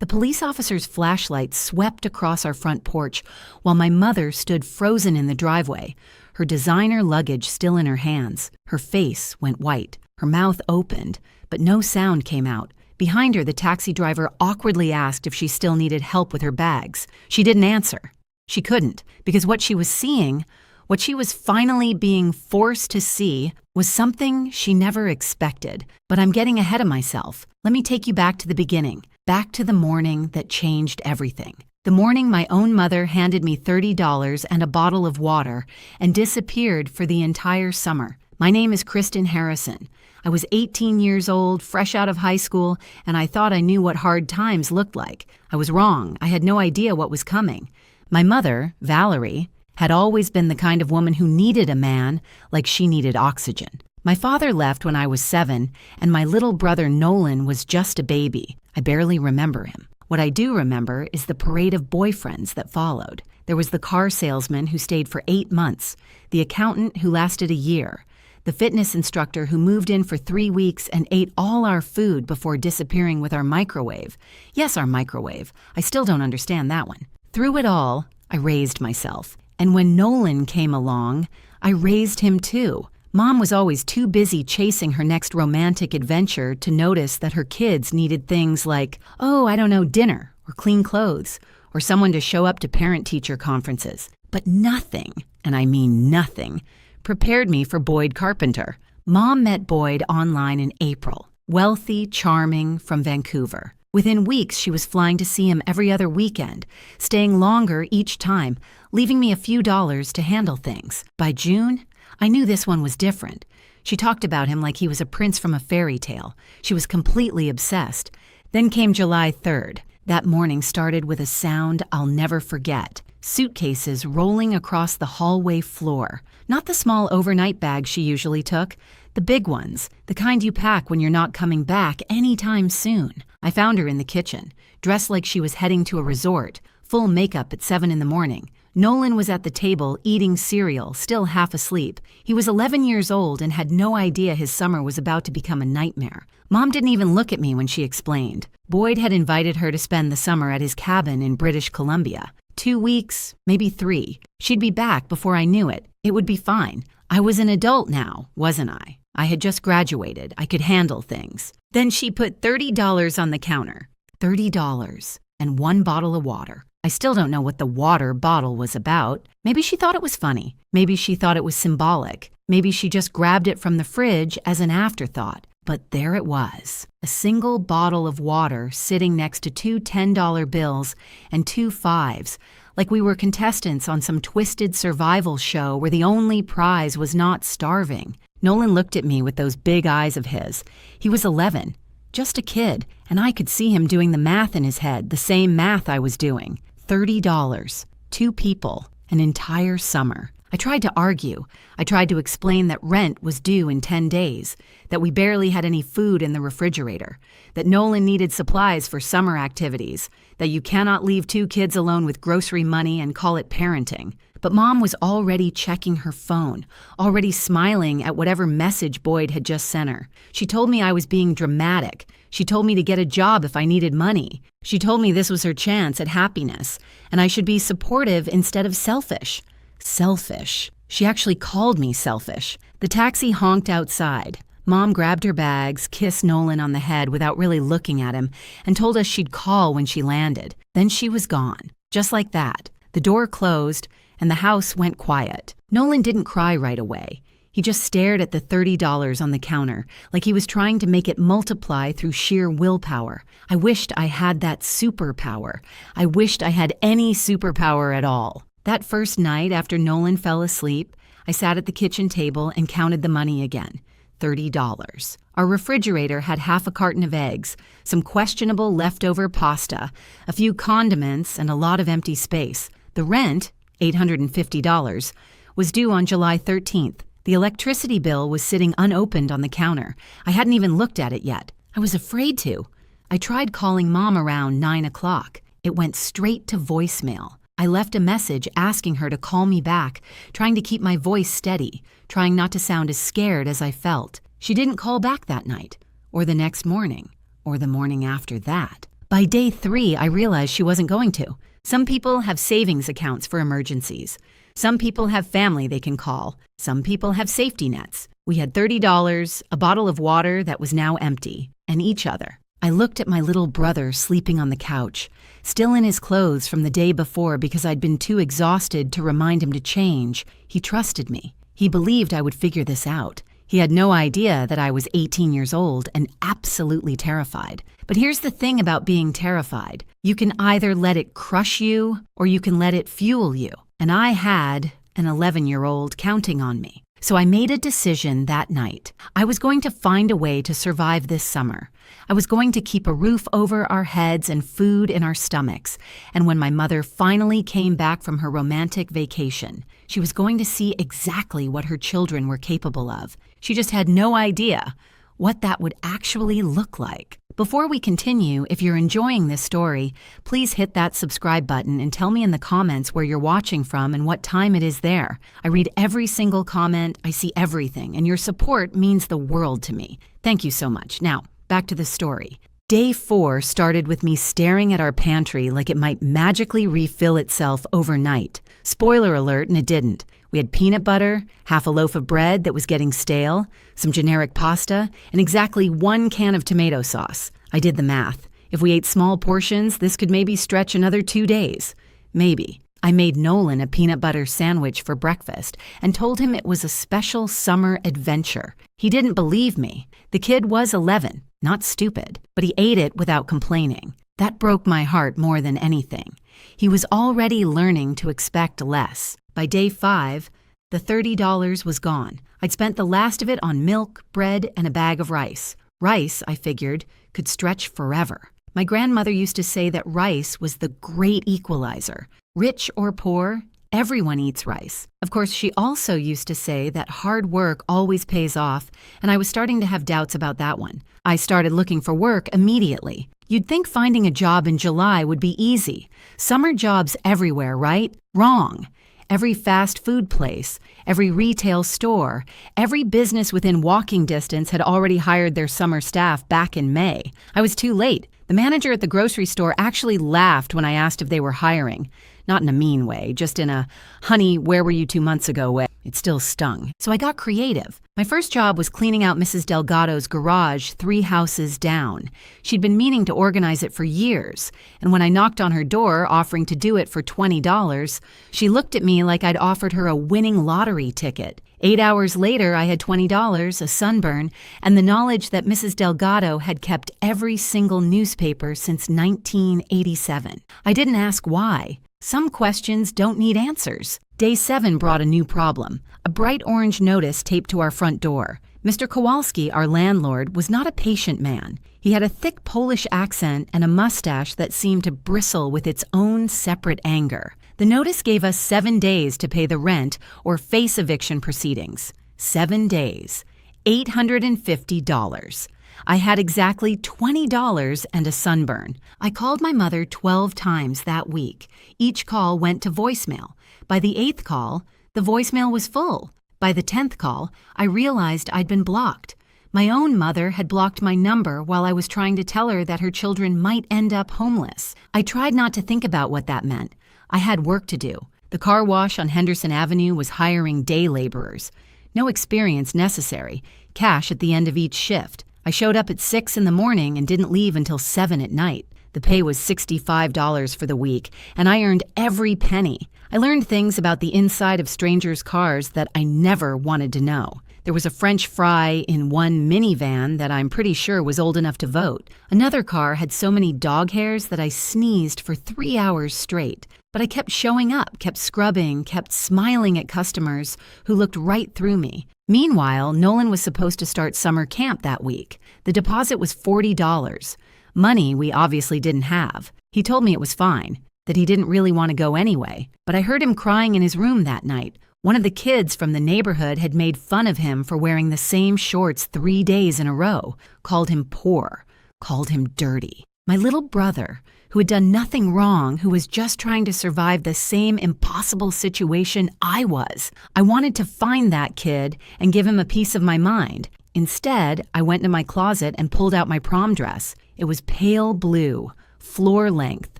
The police officer's flashlight swept across our front porch while my mother stood frozen in the driveway, her designer luggage still in her hands. Her face went white. Her mouth opened, but no sound came out. Behind her, the taxi driver awkwardly asked if she still needed help with her bags. She didn't answer. She couldn't, because what she was seeing, what she was finally being forced to see, was something she never expected. But I'm getting ahead of myself. Let me take you back to the beginning, back to the morning that changed everything. The morning my own mother handed me $30 and a bottle of water and disappeared for the entire summer. My name is Kristen Harrison. I was 18 years old, fresh out of high school, and I thought I knew what hard times looked like. I was wrong. I had no idea what was coming. My mother, Valerie, had always been the kind of woman who needed a man like she needed oxygen. My father left when I was 7, and my little brother Nolan was just a baby. I barely remember him. What I do remember is the parade of boyfriends that followed. There was the car salesman who stayed for 8 months, the accountant who lasted a year, the fitness instructor who moved in for 3 weeks and ate all our food before disappearing with our microwave. Yes, our microwave. I still don't understand that one. Through it all, I raised myself. And when Nolan came along, I raised him too. Mom was always too busy chasing her next romantic adventure to notice that her kids needed things like, dinner or clean clothes, or someone to show up to parent-teacher conferences. But nothing, and I mean nothing, prepared me for Boyd Carpenter. Mom met Boyd online in April, wealthy, charming, from Vancouver. Within weeks, she was flying to see him every other weekend, staying longer each time, leaving me a few dollars to handle things. By June, I knew this one was different. She talked about him like he was a prince from a fairy tale. She was completely obsessed. Then came July 3rd. That morning started with a sound I'll never forget. Suitcases rolling across the hallway floor. Not the small overnight bags she usually took, the big ones, the kind you pack when you're not coming back anytime soon. I found her in the kitchen, dressed like she was heading to a resort, full makeup at 7 in the morning. Nolan was at the table eating cereal, still half asleep. He was 11 years old and had no idea his summer was about to become a nightmare. Mom didn't even look at me when she explained. Boyd had invited her to spend the summer at his cabin in British Columbia. 2 weeks, maybe 3. She'd be back before I knew it. It would be fine. I was an adult now, wasn't I? I had just graduated. I could handle things. Then she put $30 on the counter. $30 and 1 bottle of water. I still don't know what the water bottle was about. Maybe she thought it was funny. Maybe she thought it was symbolic. Maybe she just grabbed it from the fridge as an afterthought. But there it was, a single bottle of water sitting next to 2 $10 bills and 2 5s, like we were contestants on some twisted survival show where the only prize was not starving. Nolan looked at me with those big eyes of his. He was 11, just a kid, and I could see him doing the math in his head, the same math I was doing. $30, 2 people, an entire summer. I tried to argue. I tried to explain that rent was due in 10 days, that we barely had any food in the refrigerator, that Nolan needed supplies for summer activities, that you cannot leave 2 kids alone with grocery money and call it parenting. But Mom was already checking her phone, already smiling at whatever message Boyd had just sent her. She told me I was being dramatic. She told me to get a job if I needed money. She told me this was her chance at happiness, and I should be supportive instead of selfish. Selfish. She actually called me selfish. The taxi honked outside. Mom grabbed her bags, kissed Nolan on the head without really looking at him, and told us she'd call when she landed. Then she was gone. Just like that. The door closed, and the house went quiet. Nolan didn't cry right away. He just stared at the $30 on the counter, like he was trying to make it multiply through sheer willpower. I wished I had that superpower. I wished I had any superpower at all. That first night after Nolan fell asleep, I sat at the kitchen table and counted the money again. $30. Our refrigerator had half a carton of eggs, some questionable leftover pasta, a few condiments, and a lot of empty space. The rent, $850, was due on July 13th. The electricity bill was sitting unopened on the counter. I hadn't even looked at it yet. I was afraid to. I tried calling Mom around 9 o'clock. It went straight to voicemail. I left a message asking her to call me back, trying to keep my voice steady, trying not to sound as scared as I felt. She didn't call back that night, or the next morning, or the morning after that. By day 3, I realized she wasn't going to. Some people have savings accounts for emergencies. Some people have family they can call. Some people have safety nets. We had $30, a bottle of water that was now empty, and each other. I looked at my little brother sleeping on the couch, still in his clothes from the day before because I'd been too exhausted to remind him to change. He trusted me. He believed I would figure this out. He had no idea that I was 18 years old and absolutely terrified. But here's the thing about being terrified. You can either let it crush you or you can let it fuel you. And I had an 11-year-old counting on me. So I made a decision that night. I was going to find a way to survive this summer. I was going to keep a roof over our heads and food in our stomachs. And when my mother finally came back from her romantic vacation, she was going to see exactly what her children were capable of. She just had no idea what that would actually look like. Before we continue, if you're enjoying this story, please hit that subscribe button and tell me in the comments where you're watching from and what time it is there. I read every single comment, I see everything, and your support means the world to me. Thank you so much. Now, back to the story. Day 4 started with me staring at our pantry like it might magically refill itself overnight. Spoiler alert, and it didn't. We had peanut butter, half a loaf of bread that was getting stale, some generic pasta, and exactly 1 can of tomato sauce. I did the math. If we ate small portions, this could maybe stretch another 2 days. Maybe. I made Nolan a peanut butter sandwich for breakfast and told him it was a special summer adventure. He didn't believe me. The kid was 11, not stupid, but he ate it without complaining. That broke my heart more than anything. He was already learning to expect less. By day 5, the $30 was gone. I'd spent the last of it on milk, bread, and a bag of rice. Rice, I figured, could stretch forever. My grandmother used to say that rice was the great equalizer. Rich or poor, everyone eats rice. Of course, she also used to say that hard work always pays off, and I was starting to have doubts about that one. I started looking for work immediately. You'd think finding a job in July would be easy. Summer jobs everywhere, right? Wrong. Every fast food place, every retail store, every business within walking distance had already hired their summer staff back in May. I was too late. The manager at the grocery store actually laughed when I asked if they were hiring. Not in a mean way, just in a, honey, where were you 2 months ago way. It still stung. So I got creative. My first job was cleaning out Mrs. Delgado's garage 3 houses down. She'd been meaning to organize it for years, and when I knocked on her door offering to do it for $20, she looked at me like I'd offered her a winning lottery ticket. 8 hours later, I had $20, a sunburn, and the knowledge that Mrs. Delgado had kept every single newspaper since 1987. I didn't ask why. Some questions don't need answers. Day 7 brought a new problem. A bright orange notice taped to our front door. Mr. Kowalski, our landlord, was not a patient man. He had a thick Polish accent and a mustache that seemed to bristle with its own separate anger. The notice gave us 7 days to pay the rent or face eviction proceedings. 7 days. $850. I had exactly $20 and a sunburn. I called my mother 12 times that week. Each call went to voicemail. By the 8th call, the voicemail was full. By the 10th call, I realized I'd been blocked. My own mother had blocked my number while I was trying to tell her that her children might end up homeless. I tried not to think about what that meant. I had work to do. The car wash on Henderson Avenue was hiring day laborers. No experience necessary. Cash at the end of each shift. I showed up at 6 in the morning and didn't leave until 7 at night. The pay was $65 for the week, and I earned every penny. I learned things about the inside of strangers' cars that I never wanted to know. There was a French fry in one minivan that I'm pretty sure was old enough to vote. Another car had so many dog hairs that I sneezed for 3 hours straight. But I kept showing up, kept scrubbing, kept smiling at customers who looked right through me. Meanwhile, Nolan was supposed to start summer camp that week. The deposit was $40. Money we obviously didn't have. He told me it was fine, that he didn't really want to go anyway. But I heard him crying in his room that night. One of the kids from the neighborhood had made fun of him for wearing the same shorts 3 days in a row, called him poor, called him dirty. My little brother, who had done nothing wrong, who was just trying to survive the same impossible situation I was. I wanted to find that kid and give him a piece of my mind. Instead, I went into my closet and pulled out my prom dress. It was pale blue, floor length,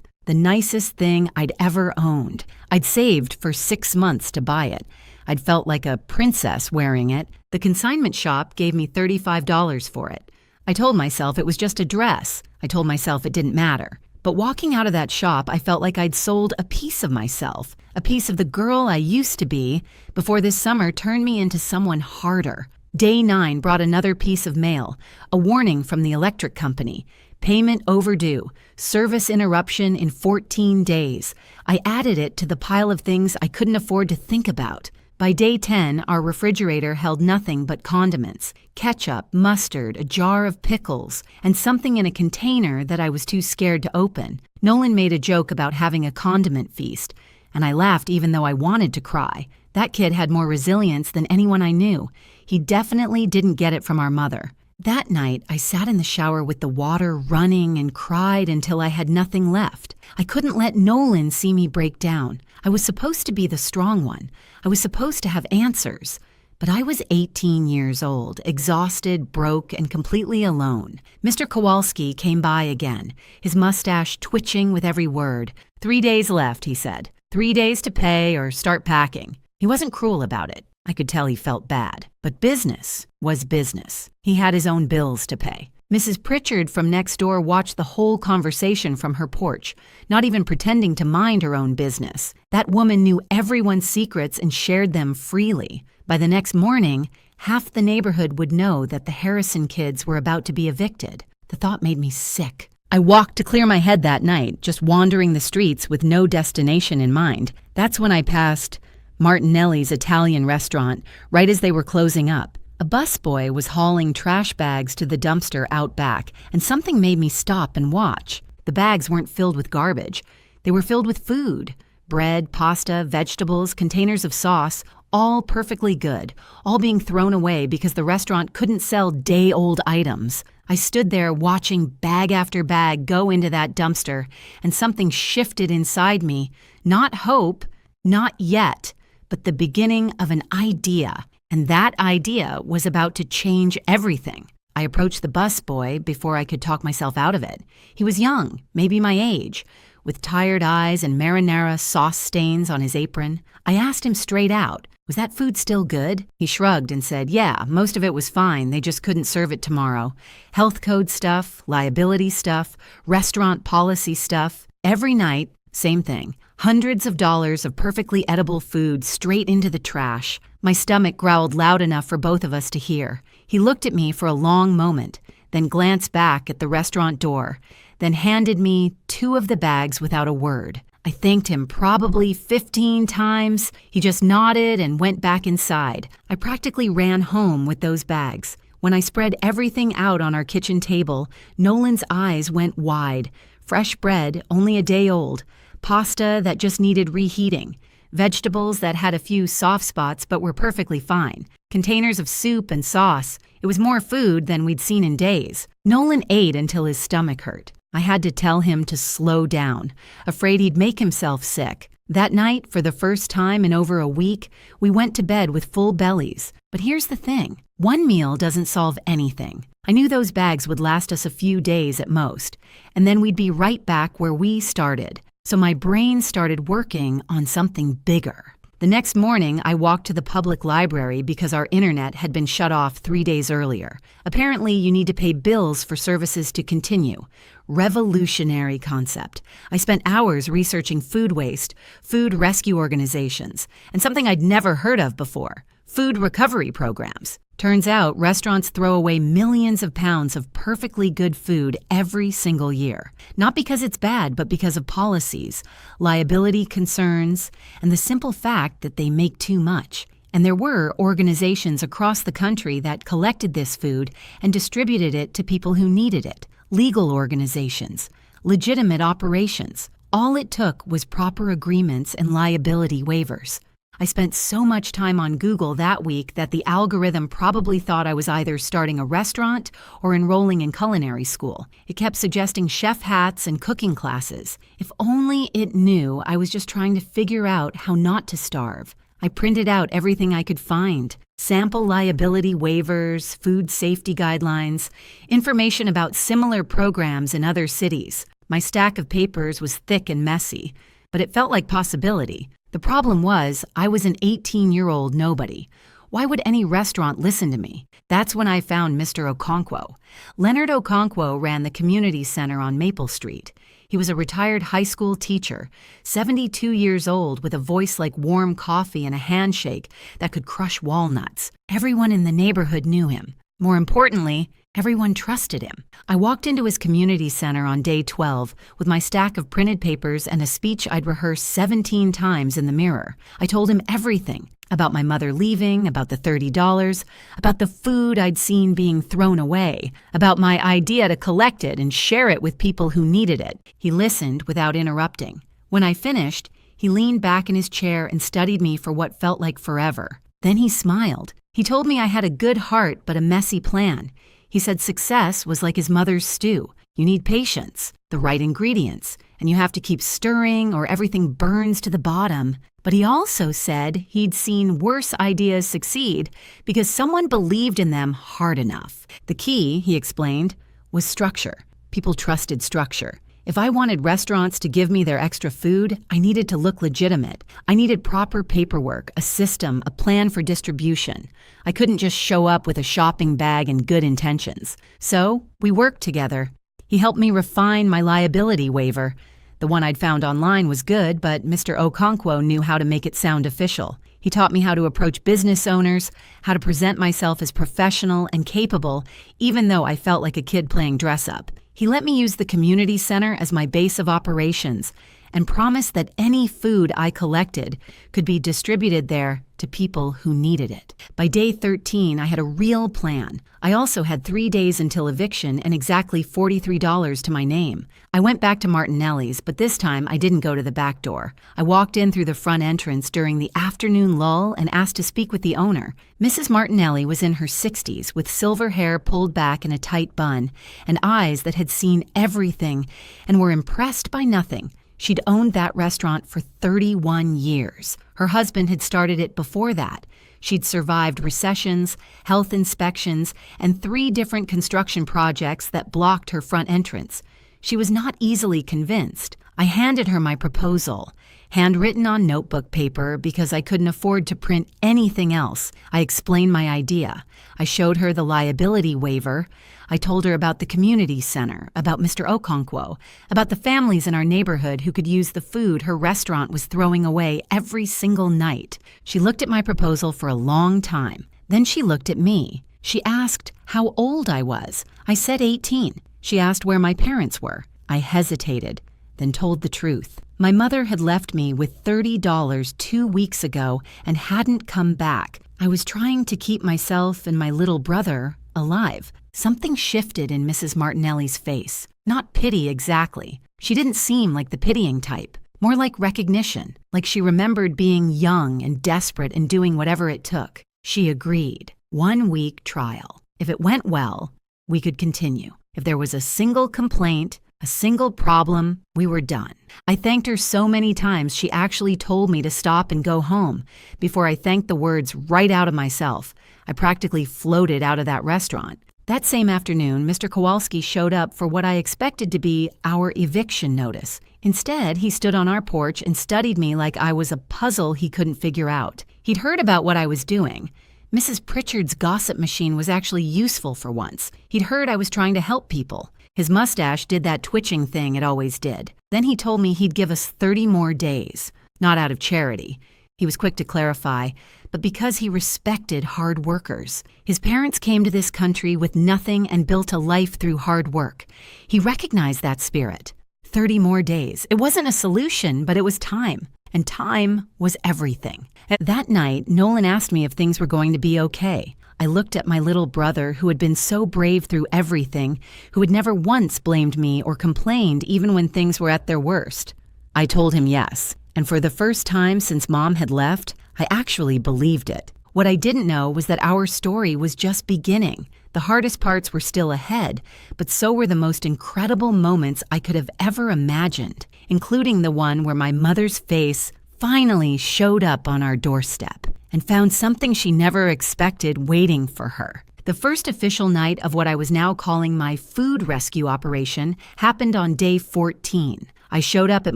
the nicest thing I'd ever owned. I'd saved for 6 months to buy it. I'd felt like a princess wearing it. The consignment shop gave me $35 for it. I told myself it was just a dress. I told myself it didn't matter. But walking out of that shop, I felt like I'd sold a piece of myself, a piece of the girl I used to be before this summer turned me into someone harder. Day 9 brought another piece of mail, a warning from the electric company. Payment overdue, service interruption in 14 days. I added it to the pile of things I couldn't afford to think about. By day 10, our refrigerator held nothing but condiments, ketchup, mustard, a jar of pickles, and something in a container that I was too scared to open. Nolan made a joke about having a condiment feast, and I laughed even though I wanted to cry. That kid had more resilience than anyone I knew. He definitely didn't get it from our mother. That night, I sat in the shower with the water running and cried until I had nothing left. I couldn't let Nolan see me break down. I was supposed to be the strong one. I was supposed to have answers. But I was 18 years old, exhausted, broke, and completely alone. Mr. Kowalski came by again, his mustache twitching with every word. 3 days left, he said. 3 days to pay or start packing. He wasn't cruel about it. I could tell he felt bad. But business was business. He had his own bills to pay. Mrs. Pritchard from next door watched the whole conversation from her porch, not even pretending to mind her own business. That woman knew everyone's secrets and shared them freely. By the next morning, half the neighborhood would know that the Harrison kids were about to be evicted. The thought made me sick. I walked to clear my head that night, just wandering the streets with no destination in mind. That's when I passed Martinelli's Italian restaurant, right as they were closing up. A busboy was hauling trash bags to the dumpster out back, and something made me stop and watch. The bags weren't filled with garbage. They were filled with food. Bread, pasta, vegetables, containers of sauce, all perfectly good, all being thrown away because the restaurant couldn't sell day-old items. I stood there watching bag after bag go into that dumpster, and something shifted inside me. Not hope, not yet, but the beginning of an idea. And that idea was about to change everything. I approached the busboy before I could talk myself out of it. He was young, maybe my age, with tired eyes and marinara sauce stains on his apron. I asked him straight out, "Was that food still good?" He shrugged and said, "Yeah, most of it was fine. They just couldn't serve it tomorrow. Health code stuff, liability stuff, restaurant policy stuff. Every night, same thing. Hundreds of dollars of perfectly edible food straight into the trash." My stomach growled loud enough for both of us to hear. He looked at me for a long moment, then glanced back at the restaurant door, then handed me 2 of the bags without a word. I thanked him probably 15 times. He just nodded and went back inside. I practically ran home with those bags. When I spread everything out on our kitchen table, Nolan's eyes went wide. Fresh bread, only a day old. Pasta that just needed reheating. Vegetables that had a few soft spots but were perfectly fine. Containers of soup and sauce. It was more food than we'd seen in days. Nolan ate until his stomach hurt. I had to tell him to slow down, afraid he'd make himself sick. That night, for the first time in over a week, we went to bed with full bellies. But here's the thing. One meal doesn't solve anything. I knew those bags would last us a few days at most, and then we'd be right back where we started. So my brain started working on something bigger. The next morning, I walked to the public library because our internet had been shut off 3 days earlier. Apparently, you need to pay bills for services to continue. Revolutionary concept. I spent hours researching food waste, food rescue organizations, and something I'd never heard of before, food recovery programs. Turns out restaurants throw away millions of pounds of perfectly good food every single year. Not because it's bad, but because of policies, liability concerns, and the simple fact that they make too much. And there were organizations across the country that collected this food and distributed it to people who needed it. Legal organizations, legitimate operations. All it took was proper agreements and liability waivers. I spent so much time on Google that week that the algorithm probably thought I was either starting a restaurant or enrolling in culinary school. It kept suggesting chef hats and cooking classes. If only it knew I was just trying to figure out how not to starve. I printed out everything I could find. Sample liability waivers, food safety guidelines, information about similar programs in other cities. My stack of papers was thick and messy, but it felt like possibility. The problem was, I was an 18-year-old nobody. Why would any restaurant listen to me? That's when I found Mr. Okonkwo. Leonard Okonkwo ran the community center on Maple Street. He was a retired high school teacher, 72 years old, with a voice like warm coffee and a handshake that could crush walnuts. Everyone in the neighborhood knew him. More importantly, everyone trusted him. I walked into his community center on day 12 with my stack of printed papers and a speech I'd rehearsed 17 times in the mirror. I told him everything. About my mother leaving, about the $30, about the food I'd seen being thrown away, about my idea to collect it and share it with people who needed it. He listened without interrupting. When I finished, he leaned back in his chair and studied me for what felt like forever. Then he smiled. He told me I had a good heart but a messy plan. He said success was like his mother's stew. You need patience, the right ingredients, and you have to keep stirring or everything burns to the bottom. But he also said he'd seen worse ideas succeed because someone believed in them hard enough. The key, he explained, was structure. People trusted structure. If I wanted restaurants to give me their extra food, I needed to look legitimate. I needed proper paperwork, a system, a plan for distribution. I couldn't just show up with a shopping bag and good intentions. So we worked together. He helped me refine my liability waiver. The one I'd found online was good, but Mr. Okonkwo knew how to make it sound official. He taught me how to approach business owners, how to present myself as professional and capable, even though I felt like a kid playing dress-up. He let me use the community center as my base of operations and promised that any food I collected could be distributed there to people who needed it. By day 13, I had a real plan. I also had 3 days until eviction and exactly $43 to my name. I went back to Martinelli's, but this time I didn't go to the back door. I walked in through the front entrance during the afternoon lull and asked to speak with the owner. Mrs. Martinelli was in her 60s with silver hair pulled back in a tight bun and eyes that had seen everything and were impressed by nothing. She'd owned that restaurant for 31 years. Her husband had started it before that. She'd survived recessions, health inspections, and 3 different construction projects that blocked her front entrance. She was not easily convinced. I handed her my proposal, handwritten on notebook paper because I couldn't afford to print anything else. I explained my idea. I showed her the liability waiver. I told her about the community center, about Mr. Okonkwo, about the families in our neighborhood who could use the food her restaurant was throwing away every single night. She looked at my proposal for a long time. Then she looked at me. She asked how old I was. I said 18. She asked where my parents were. I hesitated, then told the truth. My mother had left me with $30 2 weeks ago and hadn't come back. I was trying to keep myself and my little brother alive. Something shifted in Mrs. Martinelli's face. Not pity exactly. She didn't seem like the pitying type. More like recognition, like she remembered being young and desperate and doing whatever it took. She agreed. 1-week trial. If it went well, we could continue. If there was a single complaint, a single problem, we were done. I thanked her so many times she actually told me to stop and go home before I thanked the words right out of myself. I practically floated out of that restaurant. That same afternoon, Mr. Kowalski showed up for what I expected to be our eviction notice. Instead, he stood on our porch and studied me like I was a puzzle he couldn't figure out. He'd heard about what I was doing. Mrs. Pritchard's gossip machine was actually useful for once. He'd heard I was trying to help people. His mustache did that twitching thing it always did. Then he told me he'd give us 30 more days. Not out of charity. He was quick to clarify, but because he respected hard workers. His parents came to this country with nothing and built a life through hard work. He recognized that spirit. 30 more days. It wasn't a solution, but it was time. And time was everything. That night, Nolan asked me if things were going to be okay. I looked at my little brother who had been so brave through everything, who had never once blamed me or complained even when things were at their worst. I told him yes. And for the first time since Mom had left, I actually believed it. What I didn't know was that our story was just beginning. The hardest parts were still ahead, but so were the most incredible moments I could have ever imagined, including the one where my mother's face finally showed up on our doorstep and found something she never expected waiting for her. The first official night of what I was now calling my food rescue operation happened on day 14. I showed up at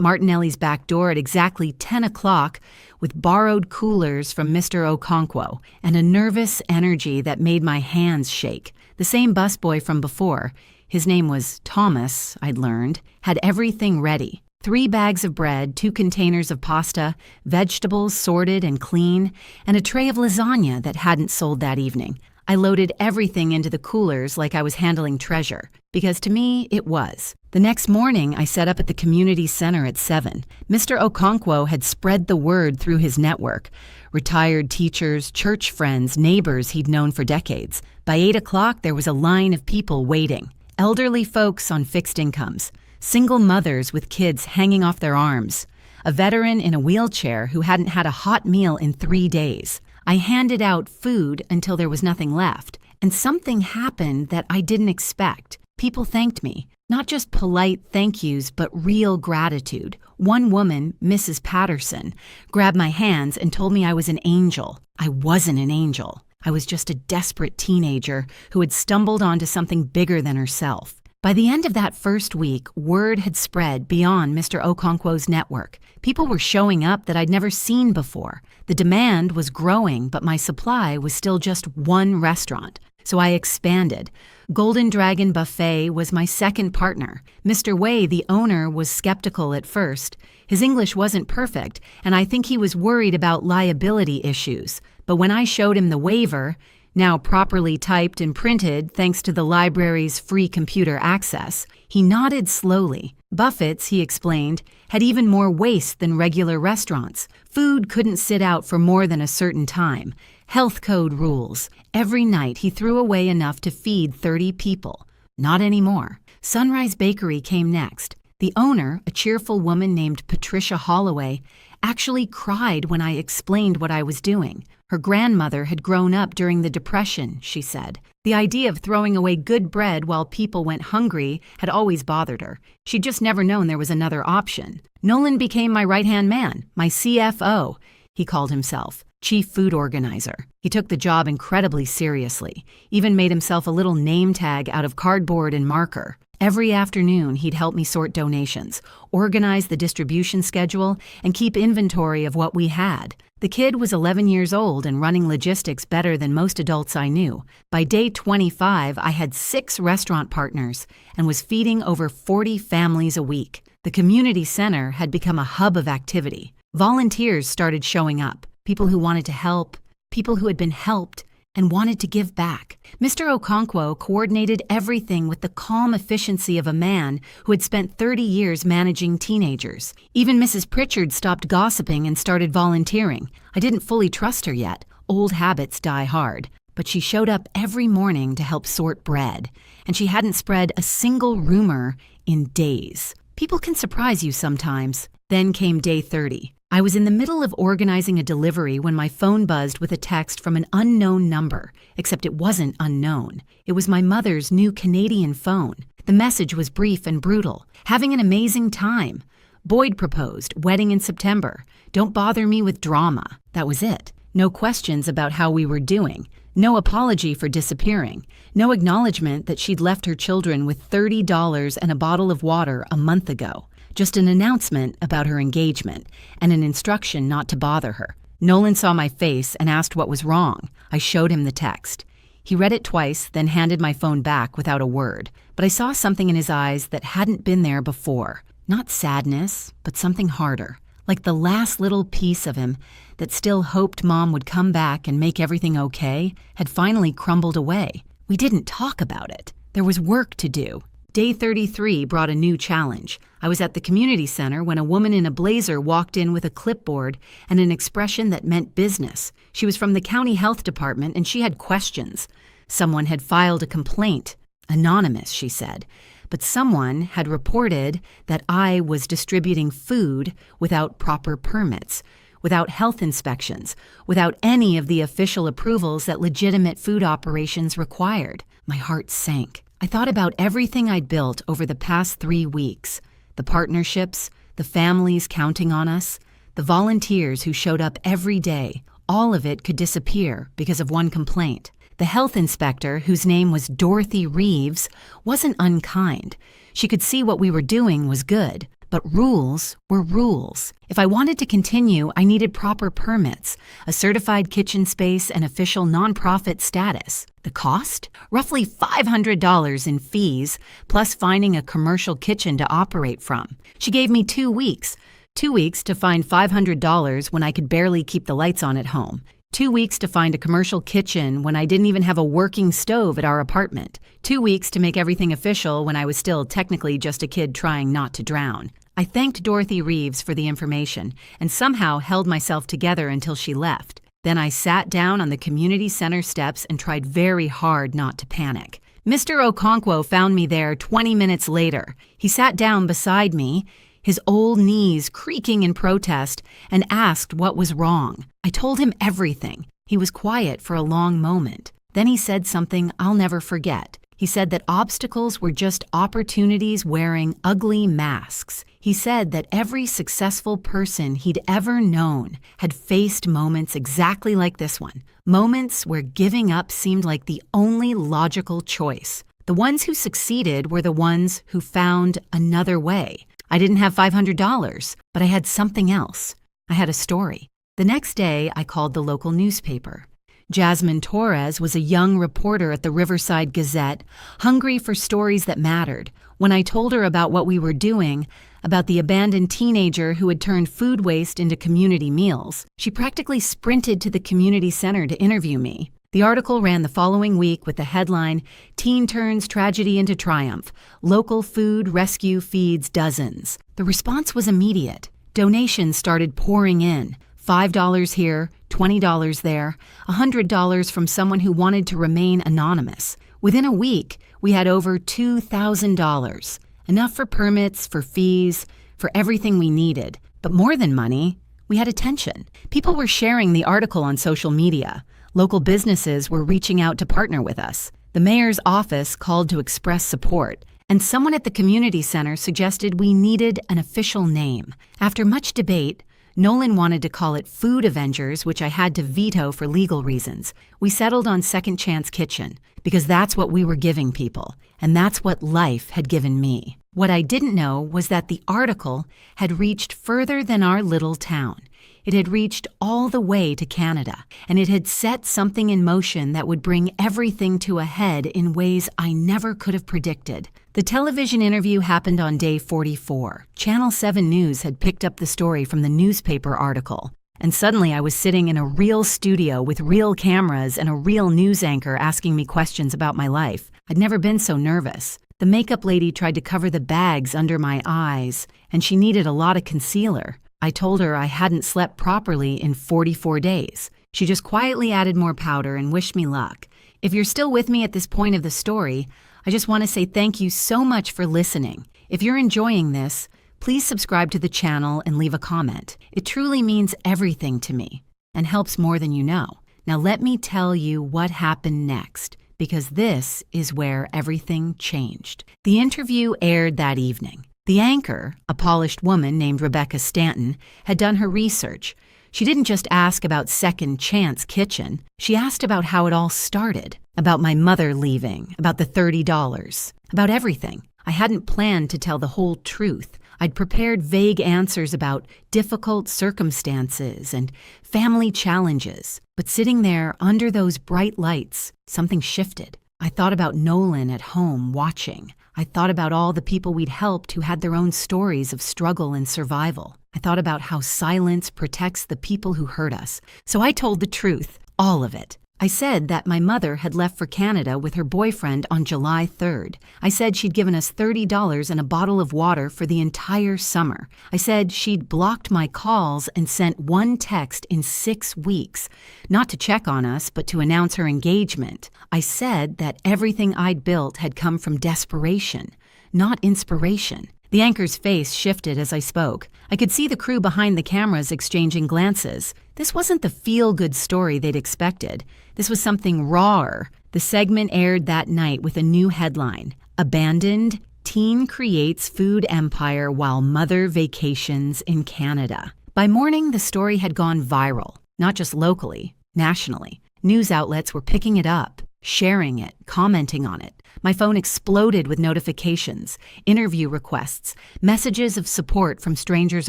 Martinelli's back door at exactly 10 o'clock with borrowed coolers from Mr. Okonkwo and a nervous energy that made my hands shake. The same busboy from before, his name was Thomas, I'd learned, had everything ready. 3 bags of bread, 2 containers of pasta, vegetables sorted and clean, and a tray of lasagna that hadn't sold that evening. I loaded everything into the coolers like I was handling treasure, because to me, it was. The next morning, I set up at the community center at 7. Mr. Okonkwo had spread the word through his network. Retired teachers, church friends, neighbors he'd known for decades. By 8 o'clock, there was a line of people waiting. Elderly folks on fixed incomes. Single mothers with kids hanging off their arms. A veteran in a wheelchair who hadn't had a hot meal in 3 days. I handed out food until there was nothing left, and something happened that I didn't expect. People thanked me. Not just polite thank yous, but real gratitude. One woman, Mrs. Patterson, grabbed my hands and told me I was an angel. I wasn't an angel. I was just a desperate teenager who had stumbled onto something bigger than herself. By the end of that first week, word had spread beyond Mr. Okonkwo's network. People were showing up that I'd never seen before. The demand was growing, but my supply was still just one restaurant. So I expanded. Golden Dragon Buffet was my second partner. Mr. Wei, the owner, was skeptical at first. His English wasn't perfect, and I think he was worried about liability issues. But when I showed him the waiver, now properly typed and printed thanks to the library's free computer access, he nodded slowly. Buffets, he explained, had even more waste than regular restaurants. Food couldn't sit out for more than a certain time. Health code rules. Every night he threw away enough to feed 30 people. Not anymore. Sunrise Bakery came next. The owner, a cheerful woman named Patricia Holloway, actually cried when I explained what I was doing. Her grandmother had grown up during the Depression, she said. The idea of throwing away good bread while people went hungry had always bothered her. She'd just never known there was another option. Nolan became my right-hand man, my CFO, he called himself, Chief Food Organizer. He took the job incredibly seriously, even made himself a little name tag out of cardboard and marker. Every afternoon, he'd help me sort donations, organize the distribution schedule, and keep inventory of what we had. The kid was 11 years old and running logistics better than most adults I knew. By day 25, I had 6 restaurant partners and was feeding over 40 families a week. The community center had become a hub of activity. Volunteers started showing up, people who wanted to help, people who had been helped, and wanted to give back. Mr. Okonkwo coordinated everything with the calm efficiency of a man who had spent 30 years managing teenagers. Even Mrs. Pritchard stopped gossiping and started volunteering. I didn't fully trust her yet. Old habits die hard. But she showed up every morning to help sort bread, and she hadn't spread a single rumor in days. People can surprise you sometimes. Then came day 30. I was in the middle of organizing a delivery when my phone buzzed with a text from an unknown number, except it wasn't unknown. It was my mother's new Canadian phone. The message was brief and brutal. Having an amazing time. Boyd proposed, wedding in September. Don't bother me with drama. That was it. No questions about how we were doing. No apology for disappearing. No acknowledgement that she'd left her children with $30 and a bottle of water a month ago. Just an announcement about her engagement and an instruction not to bother her. Nolan saw my face and asked what was wrong. I showed him the text. He read it twice, then handed my phone back without a word. But I saw something in his eyes that hadn't been there before. Not sadness, but something harder. Like the last little piece of him that still hoped Mom would come back and make everything okay had finally crumbled away. We didn't talk about it. There was work to do. Day 33 brought a new challenge. I was at the community center when a woman in a blazer walked in with a clipboard and an expression that meant business. She was from the county health department and she had questions. Someone had filed a complaint. Anonymous, she said. But someone had reported that I was distributing food without proper permits, without health inspections, without any of the official approvals that legitimate food operations required. My heart sank. I thought about everything I'd built over the past 3 weeks. The partnerships, the families counting on us, the volunteers who showed up every day. All of it could disappear because of one complaint. The health inspector, whose name was Dorothy Reeves, wasn't unkind. She could see what we were doing was good, but rules were rules. If I wanted to continue, I needed proper permits, a certified kitchen space, and official nonprofit status. The cost? Roughly $500 in fees, plus finding a commercial kitchen to operate from. She gave me 2 weeks. 2 weeks to find $500 when I could barely keep the lights on at home. 2 weeks to find a commercial kitchen when I didn't even have a working stove at our apartment. 2 weeks to make everything official when I was still technically just a kid trying not to drown. I thanked Dorothy Reeves for the information and somehow held myself together until she left. Then I sat down on the community center steps and tried very hard not to panic. Mr. Okonkwo found me there 20 minutes later. He sat down beside me, his old knees creaking in protest, and asked what was wrong. I told him everything. He was quiet for a long moment. Then he said something I'll never forget. He said that obstacles were just opportunities wearing ugly masks. He said that every successful person he'd ever known had faced moments exactly like this one. Moments where giving up seemed like the only logical choice. The ones who succeeded were the ones who found another way. I didn't have $500, but I had something else. I had a story. The next day, I called the local newspaper. Jasmine Torres was a young reporter at the Riverside Gazette, hungry for stories that mattered. When I told her about what we were doing, about the abandoned teenager who had turned food waste into community meals, she practically sprinted to the community center to interview me. The article ran the following week with the headline, "Teen Turns Tragedy into Triumph. Local food rescue feeds dozens." The response was immediate. Donations started pouring in. $5 here, $20 there, $100 from someone who wanted to remain anonymous. Within a week, we had over $2,000. Enough for permits, for fees, for everything we needed. But more than money, we had attention. People were sharing the article on social media. Local businesses were reaching out to partner with us. The mayor's office called to express support, and someone at the community center suggested we needed an official name. After much debate, Nolan wanted to call it Food Avengers, which I had to veto for legal reasons. We settled on Second Chance Kitchen, because that's what we were giving people, and that's what life had given me. What I didn't know was that the article had reached further than our little town. It had reached all the way to Canada, and it had set something in motion that would bring everything to a head in ways I never could have predicted. The television interview happened on day 44. Channel 7 News had picked up the story from the newspaper article, and suddenly I was sitting in a real studio with real cameras and a real news anchor asking me questions about my life. I'd never been so nervous. The makeup lady tried to cover the bags under my eyes, and she needed a lot of concealer. I told her I hadn't slept properly in 44 days. She just quietly added more powder and wished me luck. If you're still with me at this point of the story, I just want to say thank you so much for listening. If you're enjoying this, please subscribe to the channel and leave a comment. It truly means everything to me and helps more than you know. Now let me tell you what happened next, because this is where everything changed. The interview aired that evening. The anchor, a polished woman named Rebecca Stanton, had done her research. She didn't just ask about Second Chance Kitchen. She asked about how it all started, about my mother leaving, about the $30, about everything. I hadn't planned to tell the whole truth. I'd prepared vague answers about difficult circumstances and family challenges. But sitting there under those bright lights, something shifted. I thought about Nolan at home watching. I thought about all the people we'd helped who had their own stories of struggle and survival. I thought about how silence protects the people who hurt us. So I told the truth, all of it. I said that my mother had left for Canada with her boyfriend on July 3rd. I said she'd given us $30 and a bottle of water for the entire summer. I said she'd blocked my calls and sent one text in 6 weeks, not to check on us, but to announce her engagement. I said that everything I'd built had come from desperation, not inspiration. The anchor's face shifted as I spoke. I could see the crew behind the cameras exchanging glances. This wasn't the feel-good story they'd expected. This was something rawer. The segment aired that night with a new headline, "Abandoned, Teen Creates Food Empire While Mother Vacations in Canada." By morning, the story had gone viral, not just locally, nationally. News outlets were picking it up. sharing it, commenting on it. My phone exploded with notifications, interview requests, messages of support from strangers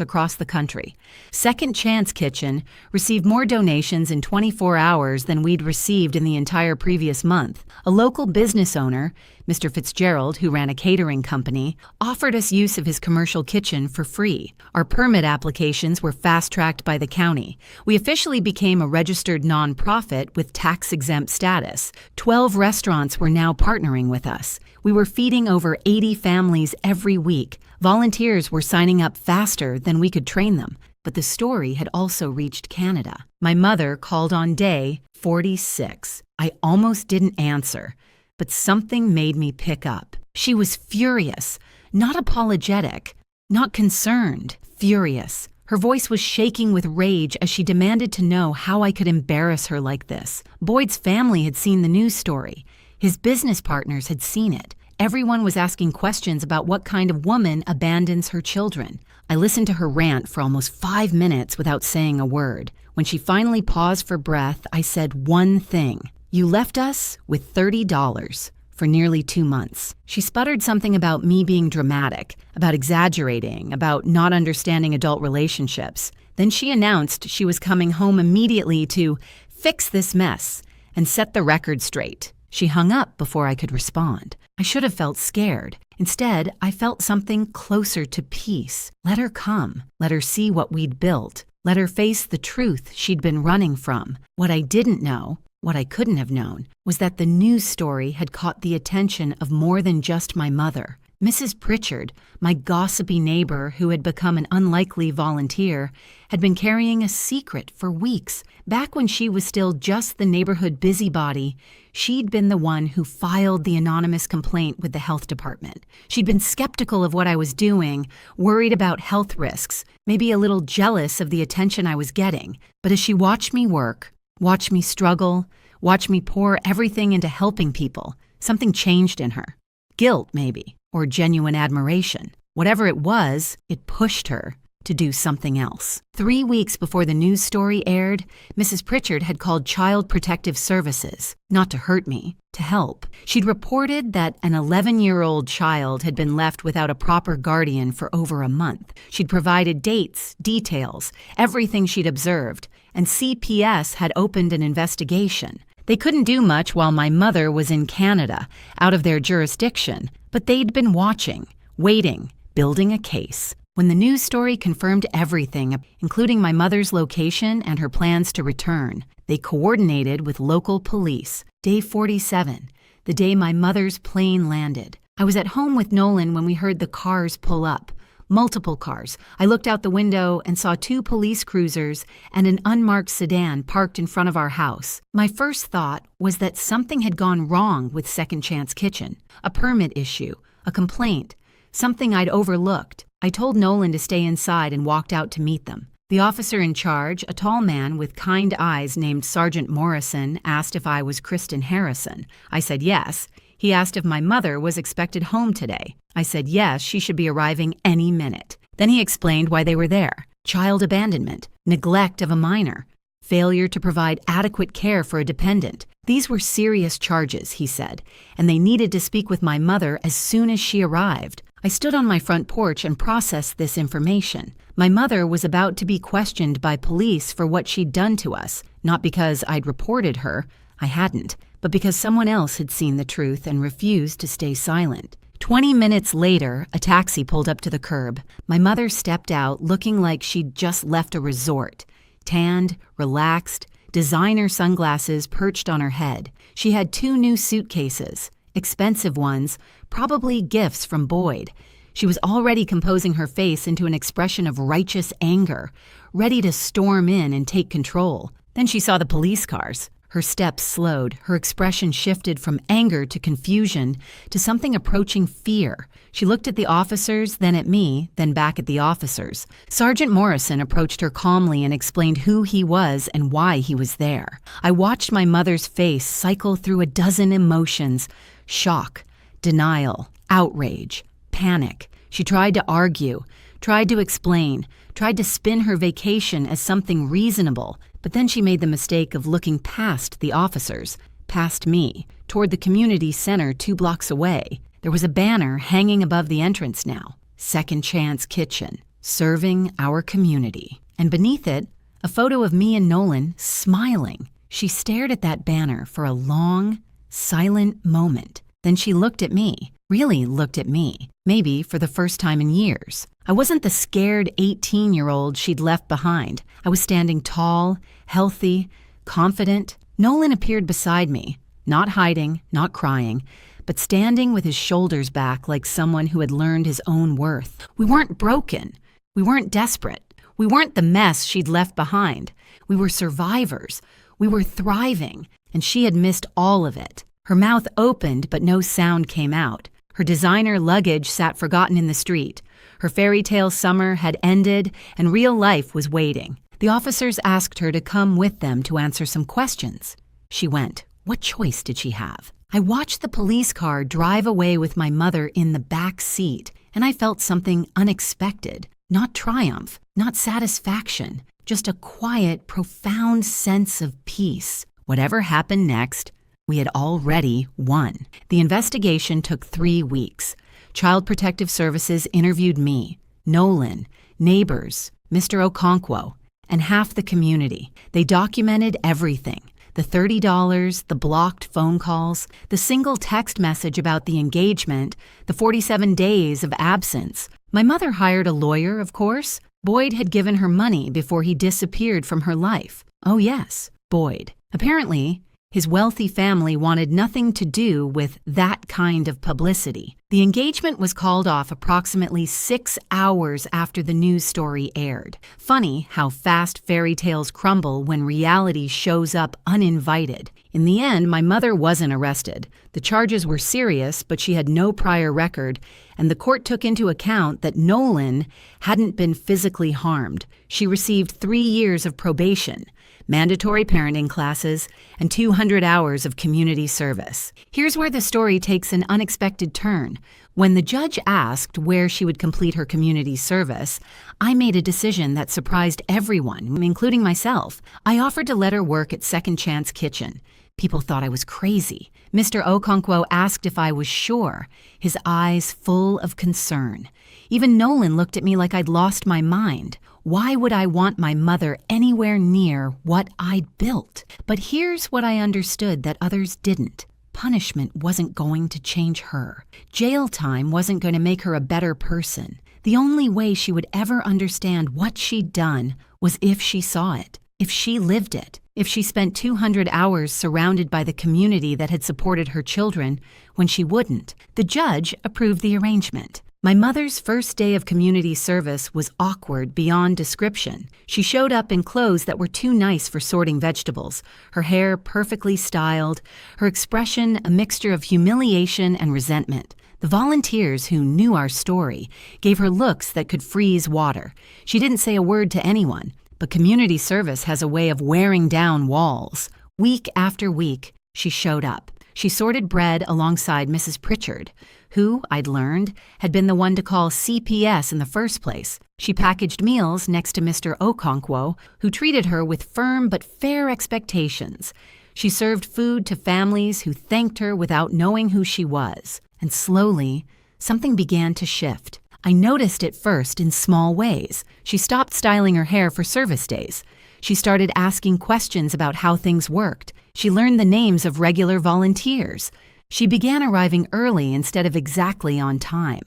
across the country. Second Chance Kitchen received more donations in 24 hours than we'd received in the entire previous month. A local business owner, Mr. Fitzgerald, who ran a catering company, offered us use of his commercial kitchen for free. Our permit applications were fast-tracked by the county. We officially became a registered nonprofit with tax-exempt status. 12 restaurants were now partnering with us. We were feeding over 80 families every week. Volunteers were signing up faster than we could train them. But the story had also reached Canada. My mother called on day 46. I almost didn't answer, but something made me pick up. She was furious, not apologetic, not concerned, furious. Her voice was shaking with rage as she demanded to know how I could embarrass her like this. Boyd's family had seen the news story. His business partners had seen it. Everyone was asking questions about what kind of woman abandons her children. I listened to her rant for almost 5 minutes without saying a word. When she finally paused for breath, I said one thing. "You left us with $30 for nearly 2 months." She sputtered something about me being dramatic, about exaggerating, about not understanding adult relationships. Then she announced she was coming home immediately to fix this mess and set the record straight. She hung up before I could respond. I should have felt scared. Instead, I felt something closer to peace. Let her come. Let her see what we'd built. Let her face the truth she'd been running from. What I didn't know, what I couldn't have known, was that the news story had caught the attention of more than just my mother. Mrs. Pritchard, my gossipy neighbor who had become an unlikely volunteer, had been carrying a secret for weeks. Back when she was still just the neighborhood busybody, she'd been the one who filed the anonymous complaint with the health department. She'd been skeptical of what I was doing, worried about health risks, maybe a little jealous of the attention I was getting. But as she watched me work, watched me struggle, watched me pour everything into helping people, something changed in her. Guilt, maybe, or genuine admiration. Whatever it was, it pushed her to do something else. 3 weeks before the news story aired, Mrs. Pritchard had called Child Protective Services, not to hurt me, to help. She'd reported that an 11-year-old child had been left without a proper guardian for over a month. She'd provided dates, details, everything she'd observed, and CPS had opened an investigation. They couldn't do much while my mother was in Canada, out of their jurisdiction, but they'd been watching, waiting, building a case. When the news story confirmed everything, including my mother's location and her plans to return, they coordinated with local police. Day 47, the day my mother's plane landed. I was at home with Nolan when we heard the cars pull up. Multiple cars. I looked out the window and saw 2 police cruisers and an unmarked sedan parked in front of our house. My first thought was that something had gone wrong with Second Chance Kitchen. A permit issue, a complaint, something I'd overlooked. I told Nolan to stay inside and walked out to meet them. The officer in charge, a tall man with kind eyes named Sergeant Morrison, asked if I was Kristen Harrison. I said yes. He asked if my mother was expected home today. I said yes, she should be arriving any minute. Then he explained why they were there. Child abandonment, neglect of a minor, failure to provide adequate care for a dependent. These were serious charges, he said, and they needed to speak with my mother as soon as she arrived. I stood on my front porch and processed this information. My mother was about to be questioned by police for what she'd done to us, not because I'd reported her, I hadn't, but because someone else had seen the truth and refused to stay silent. 20 minutes later, a taxi pulled up to the curb. My mother stepped out looking like she'd just left a resort. Tanned, relaxed, designer sunglasses perched on her head. She had 2 new suitcases, expensive ones, probably gifts from Boyd. She was already composing her face into an expression of righteous anger, ready to storm in and take control. Then she saw the police cars. Her steps slowed, her expression shifted from anger to confusion to something approaching fear. She looked at the officers, then at me, then back at the officers. Sergeant Morrison approached her calmly and explained who he was and why he was there. I watched my mother's face cycle through a dozen emotions: shock, denial, outrage, panic. She tried to argue, tried to explain, tried to spin her vacation as something reasonable, but then she made the mistake of looking past the officers, past me, toward the community center 2 blocks away. There was a banner hanging above the entrance now. Second Chance Kitchen, serving our community. And beneath it, a photo of me and Nolan smiling. She stared at that banner for a long, silent moment. Then she looked at me, really looked at me, maybe for the first time in years. I wasn't the scared 18-year-old she'd left behind. I was standing tall, healthy, confident. Nolan appeared beside me, not hiding, not crying, but standing with his shoulders back like someone who had learned his own worth. We weren't broken. We weren't desperate. We weren't the mess she'd left behind. We were survivors. We were thriving, and she had missed all of it. Her mouth opened, but no sound came out. Her designer luggage sat forgotten in the street. Her fairy tale summer had ended, and real life was waiting. The officers asked her to come with them to answer some questions. She went. What choice did she have? I watched the police car drive away with my mother in the back seat, and I felt something unexpected. Not triumph, not satisfaction, just a quiet, profound sense of peace. Whatever happened next, we had already won. The investigation took 3 weeks. Child Protective Services interviewed me, Nolan, neighbors, Mr. Okonkwo, and half the community. They documented everything. The $30, the blocked phone calls, the single text message about the engagement, the 47 days of absence. My mother hired a lawyer, of course. Boyd had given her money before he disappeared from her life. Oh yes, Boyd. Apparently, his wealthy family wanted nothing to do with that kind of publicity. The engagement was called off approximately 6 hours after the news story aired. Funny how fast fairy tales crumble when reality shows up uninvited. In the end, my mother wasn't arrested. The charges were serious, but she had no prior record, and the court took into account that Nolan hadn't been physically harmed. She received 3 years of probation, mandatory parenting classes, and 200 hours of community service. Here's where the story takes an unexpected turn. When the judge asked where she would complete her community service, I made a decision that surprised everyone, including myself. I offered to let her work at Second Chance Kitchen. People thought I was crazy. Mr. Okonkwo asked if I was sure, his eyes full of concern. Even Nolan looked at me like I'd lost my mind. Why would I want my mother anywhere near what I'd built? But here's what I understood that others didn't. Punishment wasn't going to change her. Jail time wasn't going to make her a better person. The only way she would ever understand what she'd done was if she saw it, if she lived it, if she spent 200 hours surrounded by the community that had supported her children when she wouldn't. The judge approved the arrangement. My mother's first day of community service was awkward beyond description. She showed up in clothes that were too nice for sorting vegetables, her hair perfectly styled, her expression a mixture of humiliation and resentment. The volunteers who knew our story gave her looks that could freeze water. She didn't say a word to anyone, but community service has a way of wearing down walls. Week after week, she showed up. She sorted bread alongside Mrs. Pritchard, who, I'd learned, had been the one to call CPS in the first place. She packaged meals next to Mr. Okonkwo, who treated her with firm but fair expectations. She served food to families who thanked her without knowing who she was. And slowly, something began to shift. I noticed it first in small ways. She stopped styling her hair for service days. She started asking questions about how things worked. She learned the names of regular volunteers. She began arriving early instead of exactly on time.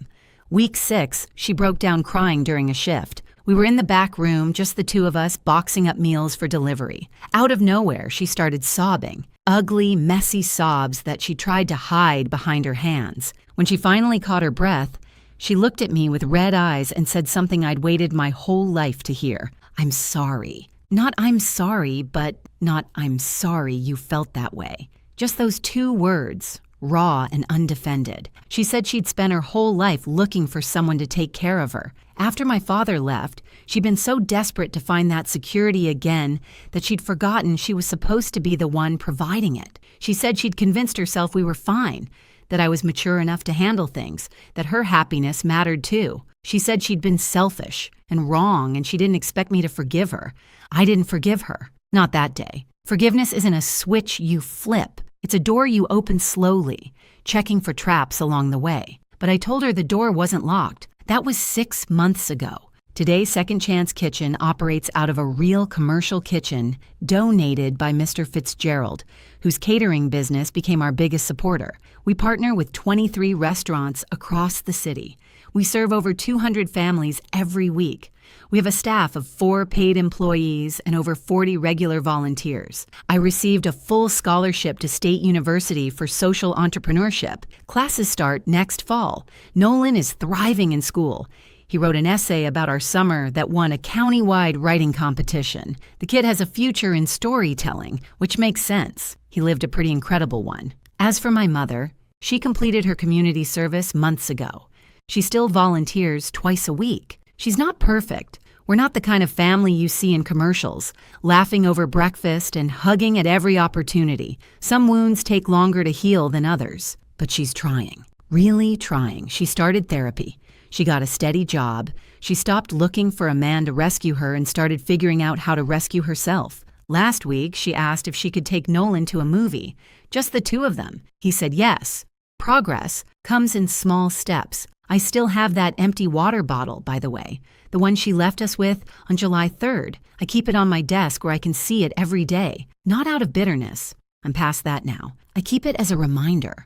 Week 6, she broke down crying during a shift. We were in the back room, just the two of us, boxing up meals for delivery. Out of nowhere, she started sobbing. Ugly, messy sobs that she tried to hide behind her hands. When she finally caught her breath, she looked at me with red eyes and said something I'd waited my whole life to hear. I'm sorry. Not I'm sorry, but not I'm sorry you felt that way. Just those 2 words, raw and undefended. She said she'd spent her whole life looking for someone to take care of her. After my father left, she'd been so desperate to find that security again that she'd forgotten she was supposed to be the one providing it. She said she'd convinced herself we were fine, that I was mature enough to handle things, that her happiness mattered too. She said she'd been selfish and wrong and she didn't expect me to forgive her. I didn't forgive her. Not that day. Forgiveness isn't a switch you flip. It's a door you open slowly, checking for traps along the way. But I told her the door wasn't locked. That was 6 months ago. Today, Second Chance Kitchen operates out of a real commercial kitchen donated by Mr. Fitzgerald, whose catering business became our biggest supporter. We partner with 23 restaurants across the city. We serve over 200 families every week. We have a staff of 4 paid employees and over 40 regular volunteers. I received a full scholarship to State University for social entrepreneurship. Classes start next fall. Nolan is thriving in school. He wrote an essay about our summer that won a county-wide writing competition. The kid has a future in storytelling, which makes sense. He lived a pretty incredible one. As for my mother, she completed her community service months ago. She still volunteers twice a week. She's not perfect. We're not the kind of family you see in commercials, laughing over breakfast and hugging at every opportunity. Some wounds take longer to heal than others. But she's trying, really trying. She started therapy. She got a steady job. She stopped looking for a man to rescue her and started figuring out how to rescue herself. Last week, she asked if she could take Nolan to a movie, just the 2 of them. He said yes. Progress comes in small steps. I still have that empty water bottle, by the way, the one she left us with on July 3rd. I keep it on my desk where I can see it every day, not out of bitterness. I'm past that now. I keep it as a reminder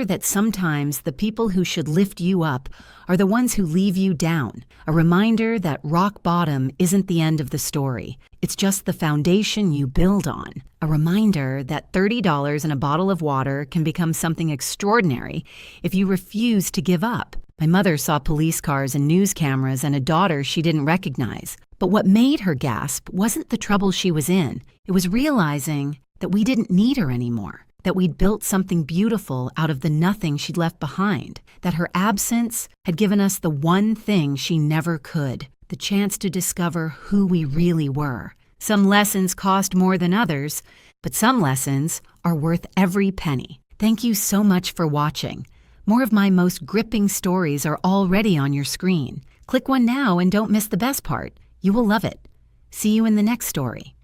that sometimes the people who should lift you up are the ones who leave you down. A reminder that rock bottom isn't the end of the story. It's just the foundation you build on. A reminder that $30 and a bottle of water can become something extraordinary if you refuse to give up. My mother saw police cars and news cameras and a daughter she didn't recognize. But what made her gasp wasn't the trouble she was in. It was realizing that we didn't need her anymore. That we'd built something beautiful out of the nothing she'd left behind, that her absence had given us the one thing she never could, the chance to discover who we really were. Some lessons cost more than others, but some lessons are worth every penny. Thank you so much for watching. More of my most gripping stories are already on your screen. Click one now and don't miss the best part. You will love it. See you in the next story.